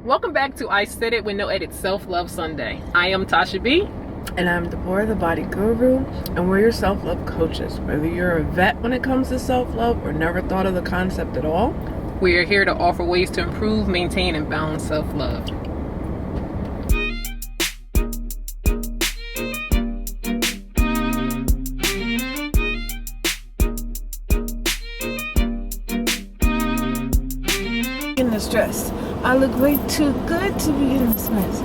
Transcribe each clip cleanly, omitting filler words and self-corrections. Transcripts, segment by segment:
Welcome back to I Said It With No Edit Self-Love Sunday. I am Tasha B. And I'm Deborah, the Body Guru, and we're your self-love coaches. Whether you're a vet when it comes to self-love or never thought of the concept at all, We are here to offer ways to improve, maintain, and balance self-love. in this dress, I look way too good to be in this mess.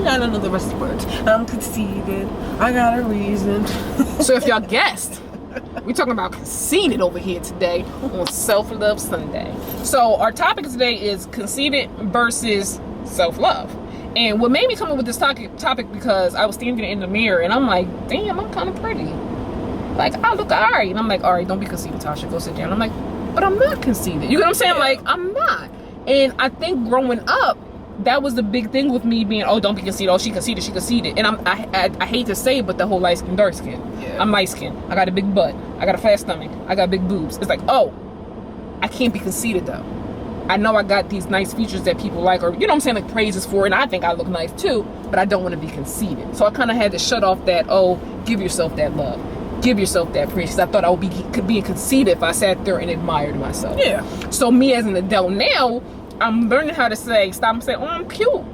I don't know the rest of the words. I'm conceited. I got a reason. So if y'all guessed, we're talking about conceited over here today on Self-Love Sunday. So our topic today is conceited versus self-love. And what made me come up with this topic because I was standing in the mirror and I'm like, damn, I'm kind of pretty. Like, I look all right. And I'm like, all right, don't be conceited, Tasha. Go sit down. I'm like, but I'm not conceited. You know what I'm saying? Yeah. Like, I'm not. And I think growing up, that was the big thing with me being, oh, don't be conceited. Oh, she conceited. And I hate to say it, but the whole light skin, dark skin. Yeah. I'm light skin. I got a big butt. I got a flat stomach. I got big boobs. It's like, oh, I can't be conceited though. I know I got these nice features that people like, or, you know what I'm saying, like praises for, and I think I look nice too, but I don't want to be conceited. So I kind of had to shut off that, oh, give yourself that love. Give yourself that praise. Because I thought I would be conceited if I sat there and admired myself. Yeah. So me as an adult now, I'm learning how to stop and say, oh, I'm cute. Oh,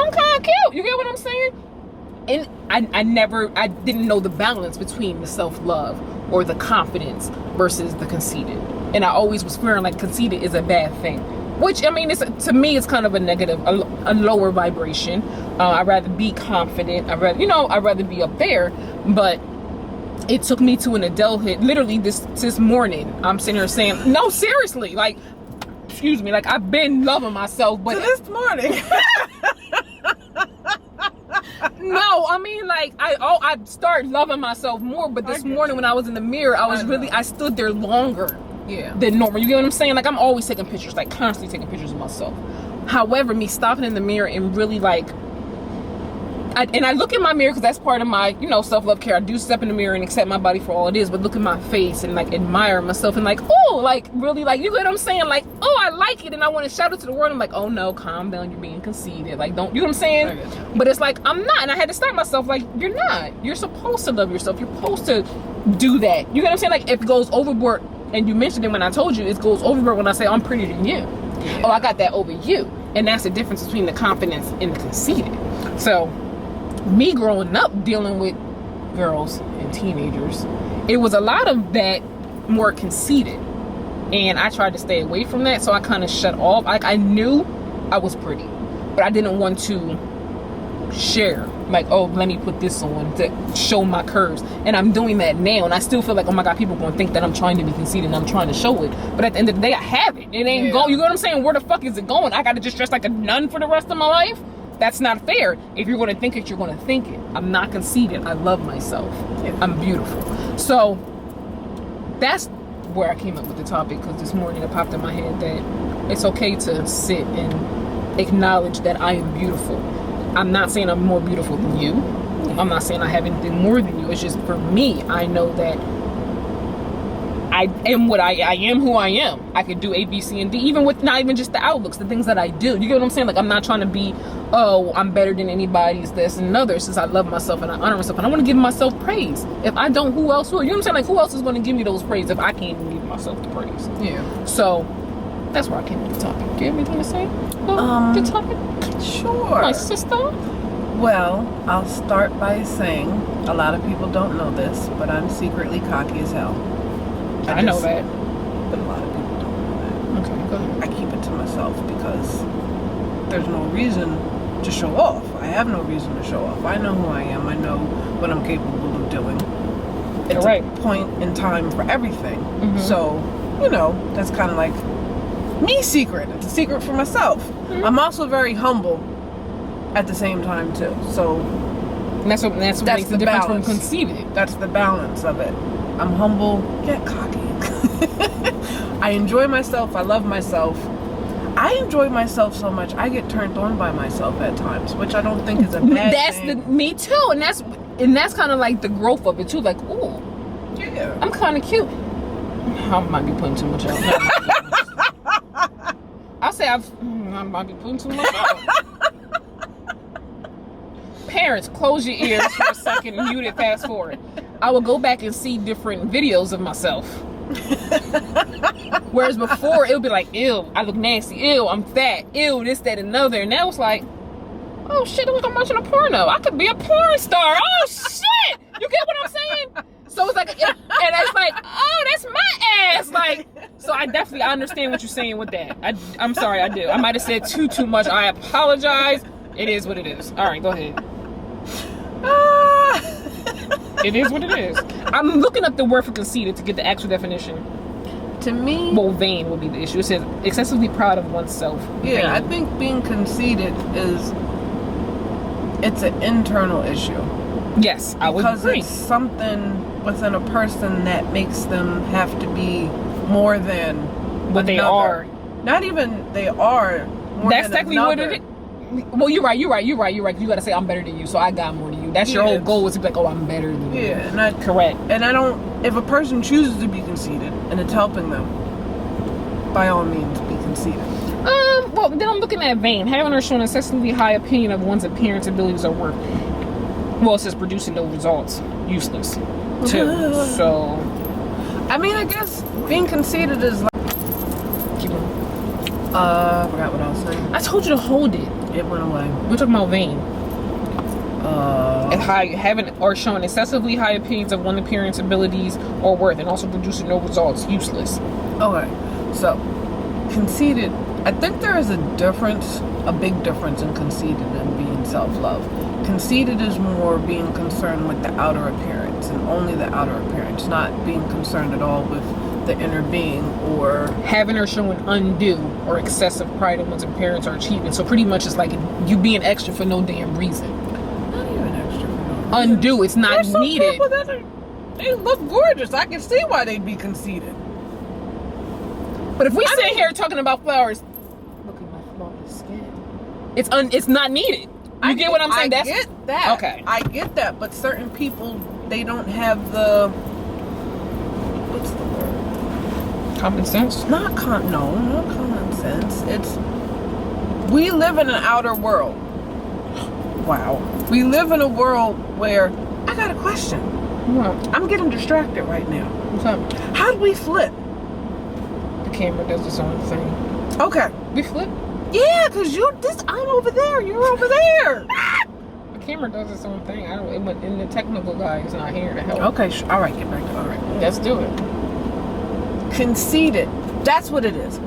I'm kind of cute. You get what I'm saying? And I didn't know the balance between the self-love or the confidence versus the conceited. And I always was feeling like conceited is a bad thing. Which, I mean, to me, it's kind of a negative, a lower vibration. I'd rather be confident. I'd rather be up there. But it took me to an adulthood. Literally this morning, I'm sitting here saying, no, seriously, like, excuse me, like I've been loving myself, but So this morning. no, I mean, like I started loving myself more. But this morning when I was in the mirror, I stood there longer. Yeah. Than normal. You get what I'm saying? Like I'm always taking pictures, like constantly taking pictures of myself. However, me stopping in the mirror and really like, I look in my mirror because that's part of my, self-love care. I do step in the mirror and accept my body for all it is, but look at my face and like admire myself and like, oh, like really, like, you get what I'm saying? Like, oh, I like it, and I want to shout it to the world. I'm like, oh no, calm down, you're being conceited. Like, don't, you know what I'm saying? But it's like, I'm not, and I had to stop myself. Like, you're not. You're supposed to love yourself. You're supposed to do that. You get what I'm saying? Like, if it goes overboard. And you mentioned it when I told you, it goes overboard when I say I'm prettier than you. Yeah. Oh, I got that over you. And that's the difference between the confidence and the conceited. So, me growing up dealing with girls and teenagers, it was a lot of that more conceited. And I tried to stay away from that, so I kind of shut off. Like, I knew I was pretty, but I didn't want to share. Like, oh, let me put this on to show my curves. And I'm doing that now, and I still feel like, oh my God, people are going to think that I'm trying to be conceited and I'm trying to show it. But at the end of the day, I have it. It ain't going. You know what I'm saying? Where the fuck is it going? I got to just dress like a nun for the rest of my life? That's not fair. If you're going to think it, you're going to think it. I'm not conceited. I love myself. Yeah. I'm beautiful. So that's where I came up with the topic, because this morning it popped in my head that it's okay to sit and acknowledge that I am beautiful. I'm not saying I'm more beautiful than you. I'm not saying I have anything more than you. It's just, for me, I know that I am what I am who I am. I could do A, B, C, and D, even with not even just the outlooks, the things that I do. You get what I'm saying? Like, I'm not trying to be, oh, I'm better than anybody's this and another. Since I love myself and I honor myself, and I want to give myself praise. If I don't, who else will? You know what I'm saying? Like, who else is going to give me those praise if I can't even give myself the praise? Yeah. So that's where I came with the topic. Do you have anything to say? The topic? Sure. My sister? Well, I'll start by saying, a lot of people don't know this, but I'm secretly cocky as hell. I know that. But a lot of people don't know that. Okay, go ahead. I keep it to myself because there's no reason to show off. I have no reason to show off. I know who I am. I know what I'm capable of doing. It's a point in time for everything. Mm-hmm. So, that's kind of like me secret. It's a secret for myself. Mm-hmm. I'm also very humble at the same time too. So that's what makes the difference from conceited. That's the balance of it. I'm humble yet cocky. I enjoy myself. I love myself. I enjoy myself so much I get turned on by myself at times, which I don't think is a bad thing. Me too, and that's kind of like the growth of it too. Like, ooh, yeah, I'm kind of cute. I might be putting too much out. I I'll say I might be putting too much out. Parents, close your ears for a second and mute it, fast forward. I will go back and see different videos of myself. Whereas before, it would be like, ew, I look nasty. Ew, I'm fat. Ew, this, that, and another. And now it's like, oh shit, it was I'm watching a porno. I could be a porn star. Oh shit! You get what I'm saying? So it's like, and it's like, oh, that's my ass. Like, so I understand what you're saying with that. I'm sorry, I do. I might have said too much. I apologize. It is what it is. All right, go ahead. It is what it is. I'm looking up the word for conceited to get the actual definition. To me, well, vain would be the issue. It says excessively proud of oneself. Yeah, vain. I think being conceited it's an internal issue. Yes, I would agree. Because it's something within a person that makes them have to be more than what they are. Not even they are. More That's than technically another. what it is. Well, you're right. You gotta say I'm better than you, so I got more than you. That's your whole goal, is to be like, oh, I'm better than you. Yeah, and correct. And I don't. If a person chooses to be conceited and it's helping them, by all means, be conceited. Well, then I'm looking at vain, having or showing excessively high opinion of one's appearance, abilities, or work. Well, it says producing no results, useless, too. So, I mean, I guess being conceited is like. I forgot what I was saying. I told you to hold it. It went away. We're talking about vain. And having or showing excessively high opinions of one's appearance, abilities, or worth, and also producing no results, useless. Okay, so conceited. I think there is a big difference in conceited and being self-love. Conceited is more being concerned with the outer appearance and only the outer appearance, not being concerned at all with the inner being, or having or showing undue or excessive pride in one's appearance or achievement. So pretty much it's like you being extra for no damn reason. Not even extra for no reason. Undue, it's not There's needed. Some people they look gorgeous. I can see why they'd be conceited. But if we sit here talking about flowers, look at my flawless skin. It's not needed. You get what I'm saying? I get that. Okay. I get that, but certain people, they don't have the, what's the word? Common sense? Not common sense. It's, we live in an outer world. Wow. We live in a world where, I got a question. What? I'm getting distracted right now. What's up? How do we flip? The camera does its own thing. Okay. We flip? Yeah, because I'm over there, you're over there. The camera does its own thing. And the technical guy is not here to help. Okay, all right, get back to all right. Let's do it. Conceited, that's what it is.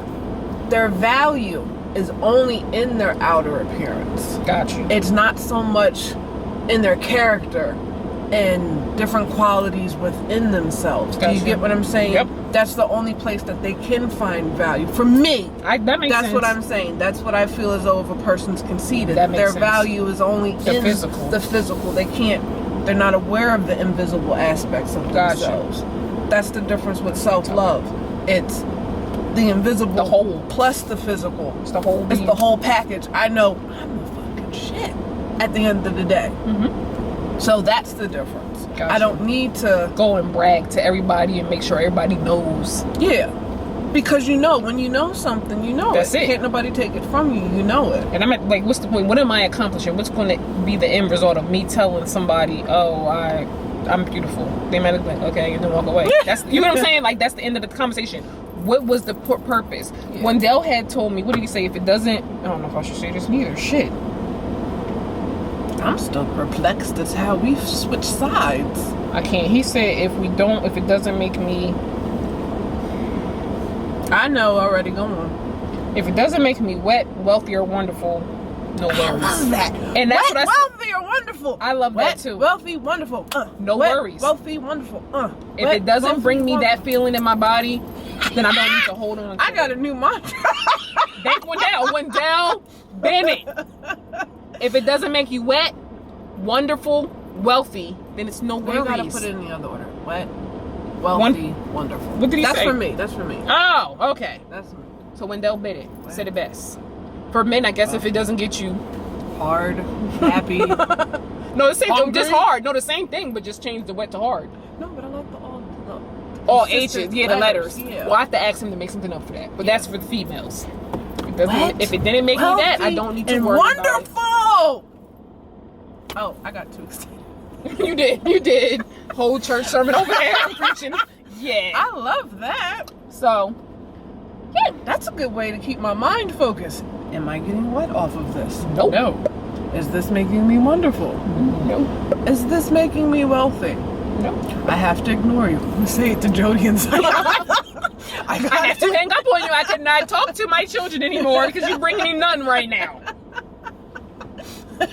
Their value is only in their outer appearance. Got you. It's not so much in their character and different qualities within themselves. Gotcha. Do you get what I'm saying? Yep. That's the only place that they can find value. For me, That makes that's sense. what I'm saying. That's what I feel as though if a person's conceited, That makes their sense. value is only in the physical. They're not aware of the invisible aspects of themselves. That's the difference with self-love. It's the invisible, the whole, plus the physical. It's the whole. It's the whole package. I know I'm the fucking shit at the end of the day. Mm-hmm. So that's the difference. Gotcha. I don't need to go and brag to everybody and make sure everybody knows. Yeah. Because when you know something, you know That's it. Can't nobody take it from you. You know it. And I'm at, like, what's the point? What am I accomplishing? What's going to be the end result of me telling somebody, oh, I'm beautiful? They might look like, okay, and then walk away. That's, you know what I'm saying? Like, that's the end of the conversation. What was the purpose? Yeah. When Dell had told me, what did he say? If it doesn't, I don't know if I should say this neither. Shit. I'm still perplexed as how we've switched sides. I can't. He said, if it doesn't make me... I know already. Go on. If it doesn't make me wet, wealthy, or wonderful, no worries. I love that. And that's wet, what I wealthy, or wonderful. I love wet, that too. Wealthy, wonderful. No wet, worries. Wealthy, wonderful. If it doesn't bring me that feeling in my body, then I don't need to hold on to I got a new mantra. Thank Wendell Bennett. If it doesn't make you wet, wonderful, wealthy, then it's no worries. You gotta put it in the other order. Wet, wealthy, wonderful. What did he say? That's for me. Oh, okay. That's me. So Wendell Bennett said it best. For men, I guess if it doesn't get you hard, happy. No, the same thing. Just hard. No, the same thing, but just change the wet to hard. No, but I like the all H's. Yeah, the letters. Yeah. Well, I have to ask him to make something up for that. But that's for the females. If it didn't make me that, I don't need to worry wonderful. about it. Oh, I got too excited. You did. Whole church sermon over there. I'm preaching. Yeah. I love that. So, yeah. That's a good way to keep my mind focused. Am I getting what off of this? Nope. No. Is this making me wonderful? Nope. Is this making me wealthy? Nope. I have to ignore you. Say it to Jody and say I have to hang up on you. I could not talk to my children anymore because you're bringing me none right now. I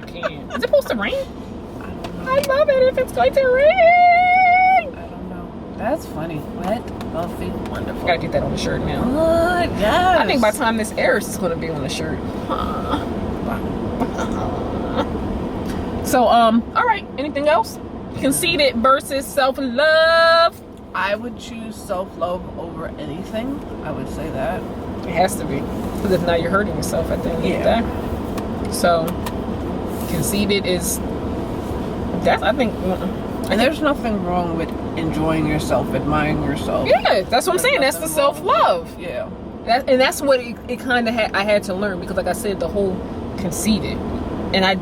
can't. Is it supposed to rain? I love it if it's going to rain. I don't know. That's funny. Wet, wealthy, wonderful. Gotta get that on the shirt now. Yes. I think by the time this airs, it's gonna be on the shirt. So, all right. Anything else? Conceited versus self-love. I would choose self-love over anything. I would say that. It has to be, because if not, you're hurting yourself at the end of the day. So, conceited is. I think. And there's nothing wrong with enjoying yourself, admiring yourself. Yeah, that's what I'm saying. That's the self-love. Yeah. That's what it kind of I had to learn, because like I said, the whole conceited, and I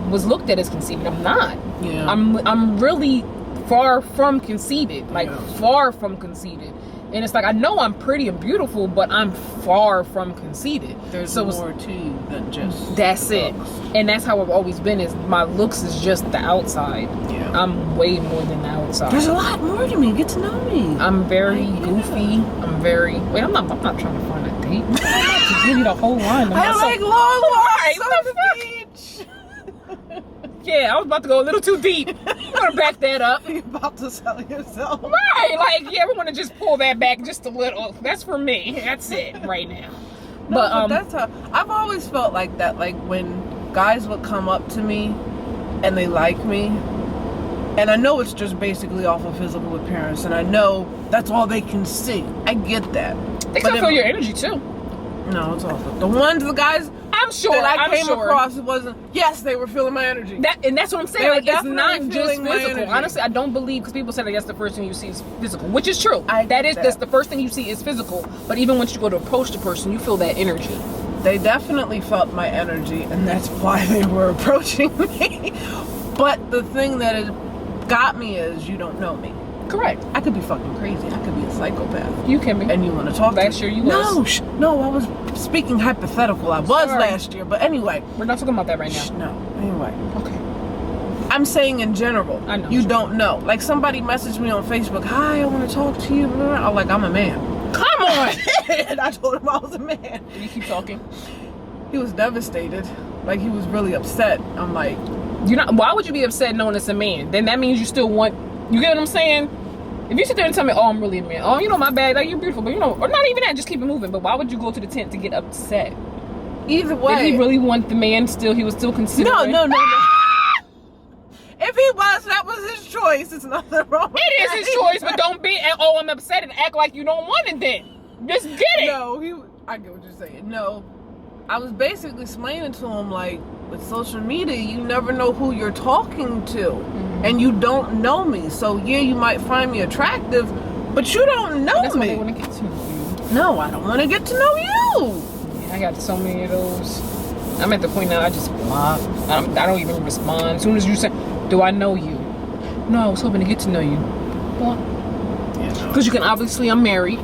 was looked at as conceited. I'm not. Yeah. I'm really far from conceited. Like far from conceited. And it's like, I know I'm pretty and beautiful, but I'm far from conceited. There's more to you than just that's looks. it. And that's how I've always been, is my looks is just the outside. Yeah. I'm way more than the outside. There's a lot more to me. Get to know me. I'm very goofy. I'm not trying to find a date. I'm about to give you the whole line. I like long walks what on the the fuck? beach. Yeah, I was about to go a little too deep. I'm gonna back that up. You're about to sell yourself. Right, like, yeah, we want to just pull that back just a little. That's for me. That's it right now. No, but that's how I've always felt like that. Like when guys would come up to me and they like me, and I know it's just basically off of physical appearance, and I know that's all they can see. I get that. They can feel your energy too. No, it's awful. The guys I'm sure that I came sure. across, it wasn't. Yes, they were feeling my energy. That's what I'm saying. Like, it's not just feeling my physical. energy. Honestly, I don't believe, because people say that that's the first thing you see is physical, which is true. That's the first thing you see is physical. But even once you go to approach the person, you feel that energy. They definitely felt my energy, and that's why they were approaching me. But the thing that it got me is, you don't know me. Correct. I could be fucking crazy. I could be a psychopath. You can be. And you want to talk to me? Last year you was. No, I was speaking hypothetical. I was last year, but anyway. We're not talking about that right now. No, anyway. Okay. I'm saying in general. I know. You don't know. Like, somebody messaged me on Facebook, hi, I want to talk to you. I'm like, I'm a man. Come on! And I told him I was a man. Did you keep talking? He was devastated. Like, he was really upset. I'm like... Why would you be upset knowing it's a man? Then that means you still want... You get what I'm saying? If you sit there and tell me, oh, I'm really a man. Oh, my bad. Like, you're beautiful. But, or not even that. Just keep it moving. But why would you go to the tent to get upset? Either way. Did he really want the man still? He was still considering... No. If he was, that was his choice. It's nothing wrong with it. It is his choice, but don't be, oh, I'm upset, and act like you don't want it then. Just get it. No, I get what you're saying. No. I was basically explaining to him, like, with social media, you never know who you're talking to. Mm-hmm. And you don't know me. So, yeah, you might find me attractive, but you don't know That's me. That's why they want to get to know you. No, I don't want to get to know you. Yeah, I got so many of those. I'm at the point now I just block. I don't even respond. As soon as you say, do I know you? No, I was hoping to get to know you. Well, because you can obviously, I'm married.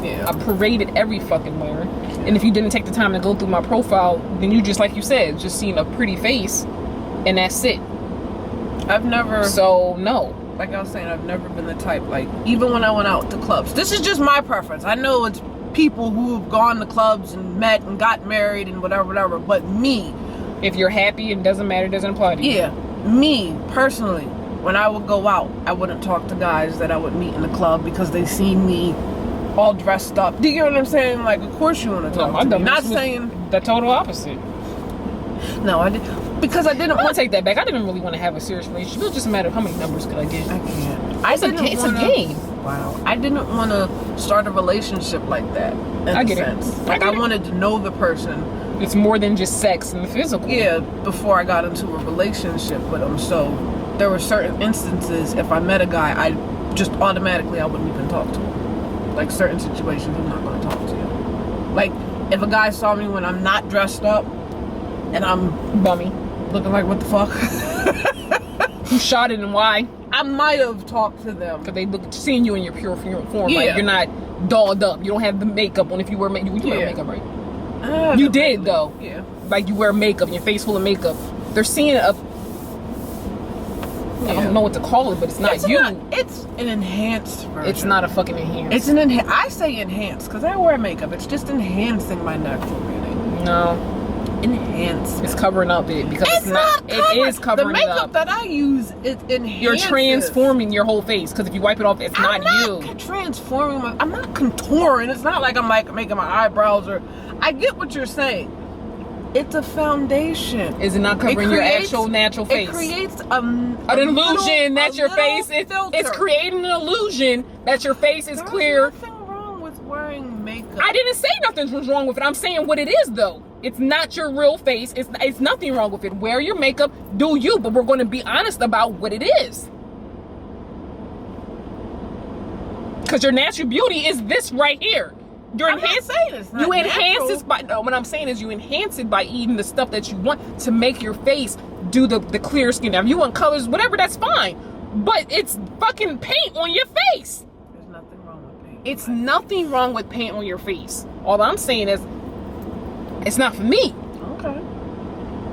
Yeah. I paraded every fucking where. And if you didn't take the time to go through my profile, then you just, like you said, just seen a pretty face, and that's it. I've never... So, no. Like I was saying, I've never been the type, like, even when I went out to clubs. This is just my preference. I know it's people who have gone to clubs and met and got married and whatever, but me... If you're happy, it doesn't matter, it doesn't apply to you. Yeah. Me, personally, when I would go out, I wouldn't talk to guys that I would meet in the club because they see me all dressed up. Do you get what I'm saying? Like, of course you want to talk to me. Not saying... The total opposite. No, I did. Because I didn't want to take that back. I didn't really want to have a serious relationship. It was just a matter of how many numbers could I get. I can't. It's a game. Wow. I didn't want to start a relationship like that. I get it. Like, I wanted to know the person. It's more than just sex and the physical. Yeah, before I got into a relationship with him. So there were certain instances, if I met a guy, I wouldn't even talk to him. Like, certain situations, I'm not going to talk to you. Like, if a guy saw me when I'm not dressed up and I'm bummy, looking like, what the fuck? Who shot it and why? I might have talked to them. Because they look seeing you in your pure form. Yeah. Like, you're not dolled up. You don't have the makeup on. If you wear makeup, you wear makeup, right? You did, though. Yeah. Like, you wear makeup, your face full of makeup. They're seeing a... I don't know what to call it, but it's not it's you. It's an enhanced version. It's not a fucking enhanced. It's an I say enhanced because I wear makeup. It's just enhancing my natural beauty. No. Enhanced. It's covering up it because it's not. It is covering the it up. makeup that I use, it enhances. You're transforming your whole face because if you wipe it off, it's not you. I'm not transforming I'm not contouring. It's not like I'm like making my eyebrows or. I get what you're saying. It's a foundation. Is it not covering your actual natural face? It creates an illusion that your face is. It's creating an illusion that your face is clear. There's nothing wrong with wearing makeup. I didn't say nothing was wrong with it. I'm saying what it is, though. It's not your real face. It's nothing wrong with it. Wear your makeup, do you, but we're going to be honest about what it is. Because your natural beauty is this right here. You're enhancing it. You enhance this by what I'm saying is you enhance it by eating the stuff that you want to make your face do the clear skin. Now, if you want colors, whatever, that's fine. But it's fucking paint on your face. There's nothing wrong with paint. It's nothing wrong with paint on your face. All I'm saying is it's not for me. Okay.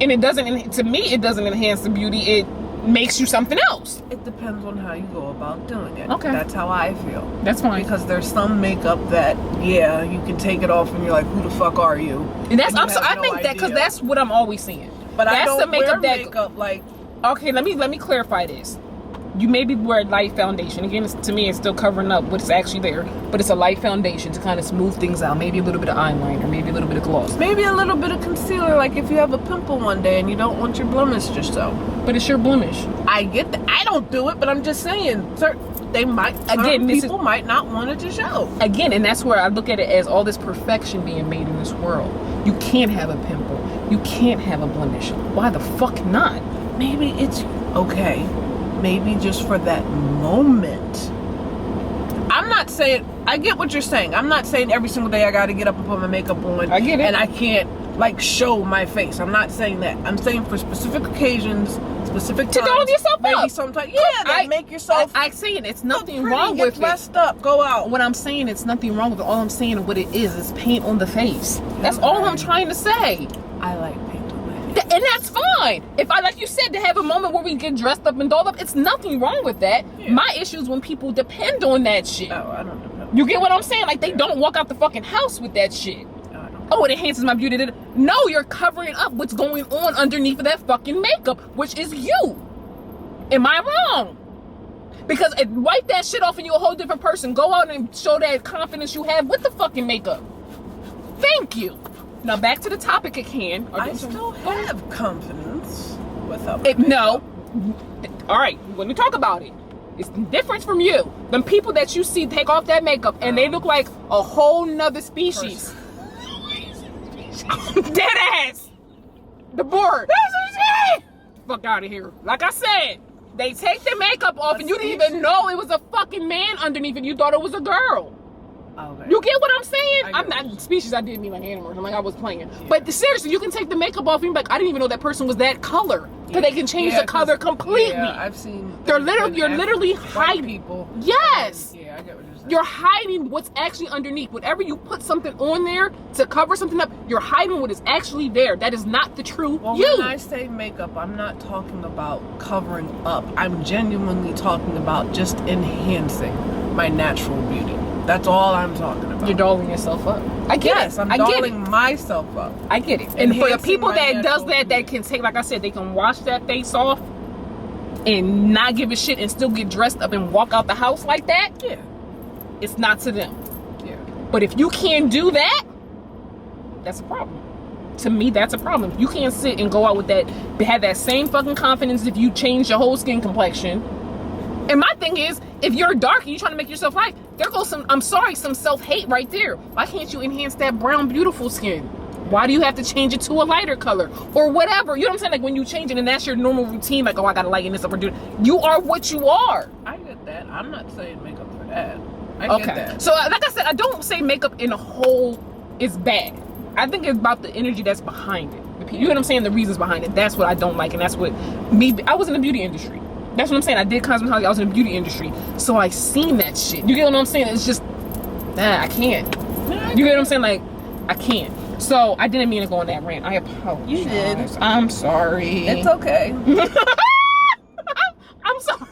And it doesn't, to me, it doesn't enhance the beauty. It makes you something else. It depends on how you go about doing it. Okay. That's how I feel. That's fine. Because there's some makeup that, yeah, you can take it off and you're like, who the fuck are you? And that's, I think that, because that's what I'm always seeing. But that's I don't the makeup wear makeup like... Okay, let me clarify this. You maybe wear a light foundation. Again, to me, it's still covering up what's actually there. But it's a light foundation to kind of smooth things out. Maybe a little bit of eyeliner, maybe a little bit of gloss. Maybe a little bit of concealer, like if you have a pimple one day and you don't want your blemish to show. But it's your blemish. I get that. I don't do it, but I'm just saying, people might not want it to show. Again, and that's where I look at it as all this perfection being made in this world. You can't have a pimple. You can't have a blemish. Why the fuck not? Maybe it's okay. Maybe just for that moment. I'm not saying, I get what you're saying. I'm not saying every single day I got to get up and put my makeup on. I get it. And I can't like show my face. I'm not saying that. I'm saying for specific occasions, specific times. To doll yourself maybe up. Sometimes, make yourself. I saying it's nothing pretty, wrong with dressed up, go out. What I'm saying, it's nothing wrong with it. All I'm saying, what it is paint on the face. That's all I'm trying to say. I like paint on my face. And that's fine. If I, like you said, to have a moment where we get dressed up and dolled up, it's nothing wrong with that. Yeah. My issue is when people depend on that shit. Oh, I don't depend. You get what I'm saying? Like, they don't walk out the fucking house with that shit. Oh, it enhances my beauty. No, you're covering up what's going on underneath of that fucking makeup, which is you. Am I wrong? Because wipe that shit off and you're a whole different person. Go out and show that confidence you have with the fucking makeup. Thank you. Now back to the topic at hand. I still have confidence without makeup. No. All right, let me talk about it. It's the difference from you. Them people that you see take off that makeup and they look like a whole nother species. Dead ass. The board. Fuck out of here. Like I said, they take the makeup off and you didn't even know it was a fucking man underneath it. You thought it was a girl. Okay. You get what I'm saying? I'm not species. I didn't mean like animals. I'm like I was playing. Yeah. But seriously, you can take the makeup off and be like, I didn't even know that person was that color. Because they can change the color completely. Yeah, I've seen. You're literally hiding people. Yes. Yeah, I get what you're saying. You're hiding what's actually underneath. Whenever you put something on there to cover something up, you're hiding what is actually there. That is not the true you. When I say makeup, I'm not talking about covering up. I'm genuinely talking about just enhancing my natural beauty. That's all I'm talking about. You're dolling yourself up. I get it. Yes, I'm dolling myself up. I get it. And for the people that does that, that can take, like I said, they can wash that face off and not give a shit and still get dressed up and walk out the house like that. Yeah. It's not to them. Yeah. But if you can't do that, that's a problem. To me, that's a problem. You can't sit and go out with that, have that same fucking confidence if you change your whole skin complexion. And my thing is, if you're dark and you're trying to make yourself light, there goes some self-hate right there. Why can't you enhance that brown, beautiful skin? Why do you have to change it to a lighter color? Or whatever. You know what I'm saying? Like when you change it and that's your normal routine, like, oh, I gotta lighten this up or do it. You are what you are. I get that. I'm not saying makeup for that. I get that. So like I said, I don't say makeup in a whole is bad. I think it's about the energy that's behind it. You know what I'm saying? The reasons behind it. That's what I don't like, and that's what I was in the beauty industry. That's what I'm saying. I did cosmetology. I was in the beauty industry, so I seen that shit. You get what I'm saying? It's just, I can't. You get what I'm saying? Like, I can't. So I didn't mean to go on that rant. I apologize. You did. I'm sorry. It's okay. I'm sorry.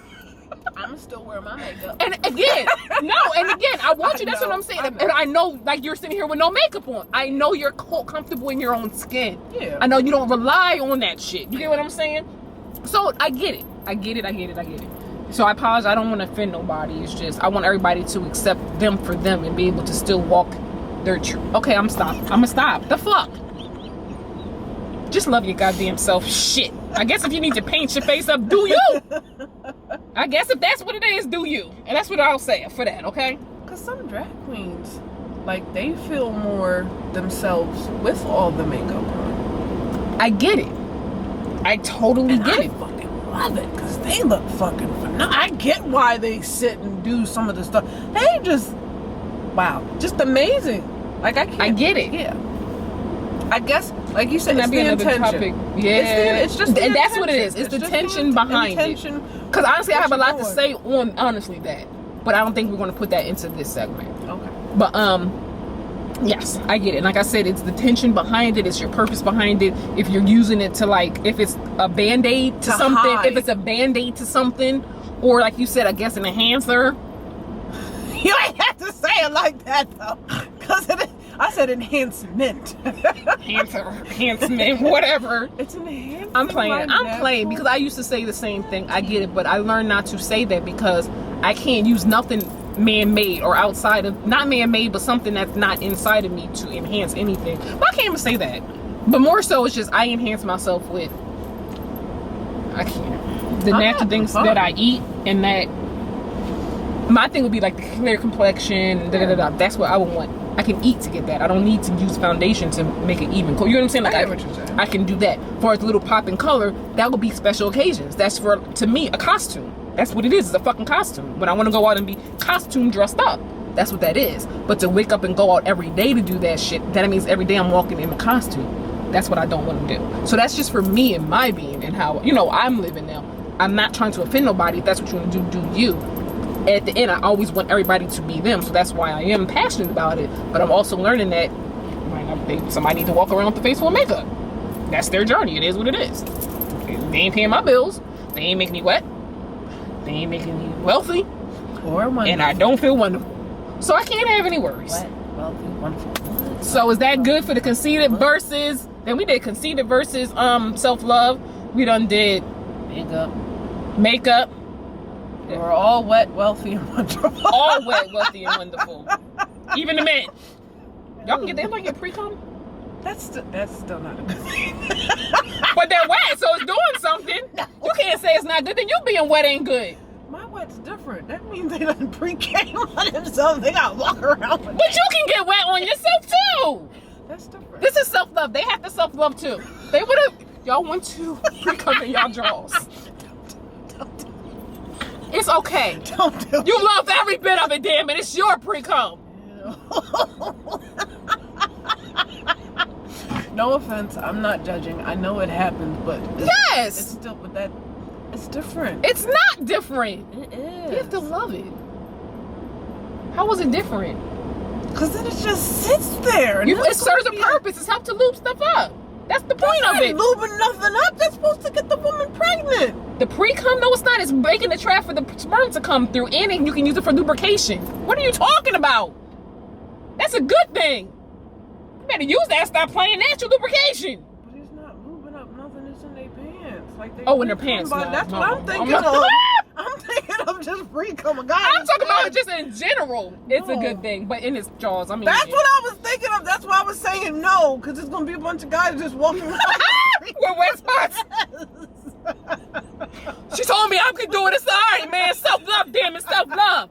I'm still wearing my makeup. And again, I want you. That's what I'm saying. And I know, like, you're sitting here with no makeup on. I know you're comfortable in your own skin. Yeah. I know you don't rely on that shit. You get what I'm saying? So I get it. I get it. So I apologize. I don't want to offend nobody. It's just I want everybody to accept them for them and be able to still walk their truth. Okay, I'm gonna stop. The fuck? Just love your goddamn self. Shit. I guess if you need to paint your face up, do you? I guess if that's what it is, do you? And that's what I'll say for that, okay? Because some drag queens, like, they feel more themselves with all the makeup on. I get it. I totally get it. I fucking love it because they look fucking phenomenal. I get why they sit and do some of the stuff. They just, wow, just amazing. Like, I can't. I get it. Yeah. I guess, like you said, it's the intention. Topic. Yeah. It's just the and that's intention. what it is. It's the tension behind it. Because honestly, I have a lot to say on, honestly, that. But I don't think we're going to put that into this segment. Okay. But, yes, I get it. Like I said, it's the tension behind it. It's your purpose behind it. If you're using it to, like, if it's a Band-Aid to something. Hide. If it's a Band-Aid to something. Or, like you said, I guess an enhancer. You ain't have to say it like that, though. Because I said enhancement. Enhancement, whatever. It's an enhancement. I'm playing because I used to say the same thing. I get it, but I learned not to say that because I can't use nothing man-made or outside of, not man-made, but something that's not inside of me to enhance anything. But I can't even say that. But more so, it's just I enhance myself with, I can't. The natural things that I eat, and that my thing would be like the clear complexion, That's what I would want. I can eat to get that. I don't need to use foundation to make it even cool. You know what I'm saying? Like, I get what you're saying. I can do that. For a little pop in color, that would be special occasions. That's for, to me, a costume. That's what it is. It's a fucking costume. When I want to go out and be costume dressed up, that's what that is. But to wake up and go out every day to do that shit, that means every day I'm walking in a costume. That's what I don't want to do. So that's just for me and my being and how, I'm living now. I'm not trying to offend nobody. If that's what you want to do you. At the end, I always want everybody to be them, so that's why I am passionate about it. But I'm also learning that somebody needs to walk around with the face full of makeup. That's their journey. It is what it is. They ain't paying my bills. They ain't making me wet. They ain't making me wealthy. Or wonderful. And I don't feel wonderful. So I can't have any worries. Wet, wealthy, wonderful. So is that good for the conceited versus? Then we did conceited versus self-love. We done did makeup. We're all wet, wealthy, and wonderful. All wet, wealthy, and wonderful. Even the men. Y'all can get that like your pre-cum? That's still not a good thing. But they're wet, so it's doing something. No. You can't say it's not good, then you being wet ain't good. My wet's different. That means they done pre-came on themselves. They gotta walk around with But you can get wet on yourself too. That's different. This is self-love. They have to self-love too. They would've, y'all want to pre-cum in y'all drawers. It's okay. Don't do it. You love every bit of it, damn it. It's your pre-cum. No offense, I'm not judging. I know it happens, but yes, it's still, but it's different. It's not different. It is. You have to love it. How was it different? Because then it just sits there. And it serves a purpose. It's helped to lube stuff up. That's the point of it. Lubing nothing up. That's supposed to get the woman pregnant. The pre-cum, no, it's not. It's breaking the trap for the sperm to come through, and you can use it for lubrication. What are you talking about? That's a good thing. You better use that. Stop playing natural lubrication. But it's not lubing up nothing that's in their pants. Like they in their pants. No, that's what I'm thinking of. I'm thinking of just pre-cum. I'm talking about it just in general. It's a good thing, but in its jaws, I mean. That's what I was thinking of. That's why I was saying no, because it's gonna be a bunch of guys just walking around with wet spots. She told me I could do it. It's all right, man. Self-love, damn it, self-love.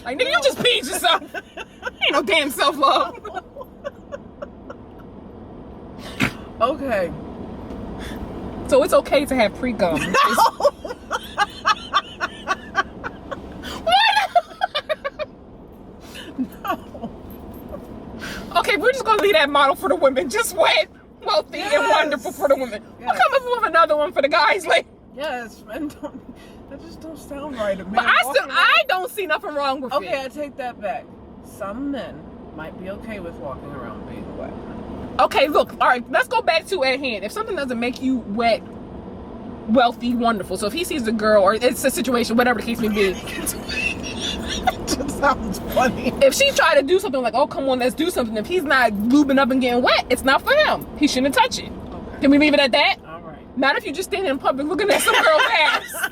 Like, nigga, you just peed yourself. Ain't no damn self-love. Okay. So it's okay to have pre-cum. No. What? No. Okay, we're just gonna really that model for the women. Just wet, wealthy, and wonderful for the women. Yes. I'll come up with another one for the guys. Like, yes, men don't. That just don't sound right. but I don't see nothing wrong with it. Okay, I take that back. Some men might be okay with walking around being wet. Okay, look, all right, let's go back to at hand. If something doesn't make you wet, wealthy, wonderful. So if he sees a girl, or it's a situation, whatever the case may be. It just sounds funny. If she tried to do something like, oh, come on, let's do something. If he's not lubing up and getting wet, it's not for him. He shouldn't touch it. Okay. Can we leave it at that? All right. Not if you just standing in public looking at some girl's ass.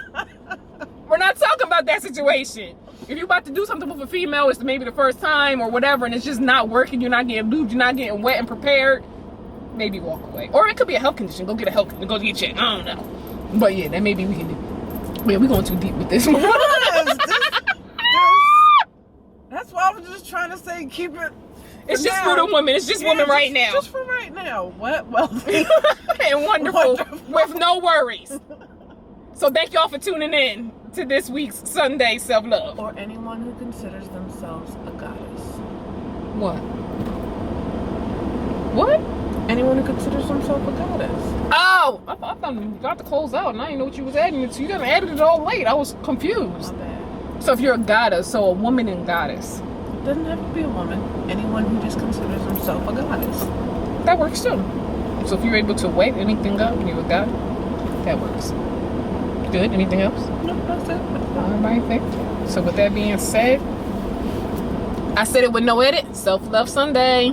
We're not talking about that situation. If you're about to do something with a female, it's maybe the first time or whatever, and it's just not working, you're not getting lubed, you're not getting wet and prepared, maybe walk away. Or it could be a health condition. Go get a health condition. Go get checked. I don't know. But yeah, then maybe we can do. Yeah, we're going too deep with this one. That's why I was just trying to say keep it. It's just for the women. It's just women right now. Just for right now. Wet, wealthy, and wonderful with no worries. So thank y'all for tuning in to this week's Sunday Self-Love. Or anyone who considers themselves a goddess. What? What? Anyone who considers themselves a goddess. Oh! I thought you got to close out and I didn't know what you was adding it to. You done added it all late. I was confused. My bad. So if you're a goddess, so a woman and goddess. It doesn't have to be a woman. Anyone who just considers himself a goddess. That works too. So if you're able to wait anything up and you're a god, that works. Good. Anything else? No, that's it. All right, thank you. So with that being said, I said it with no edit. Self-Love Sunday.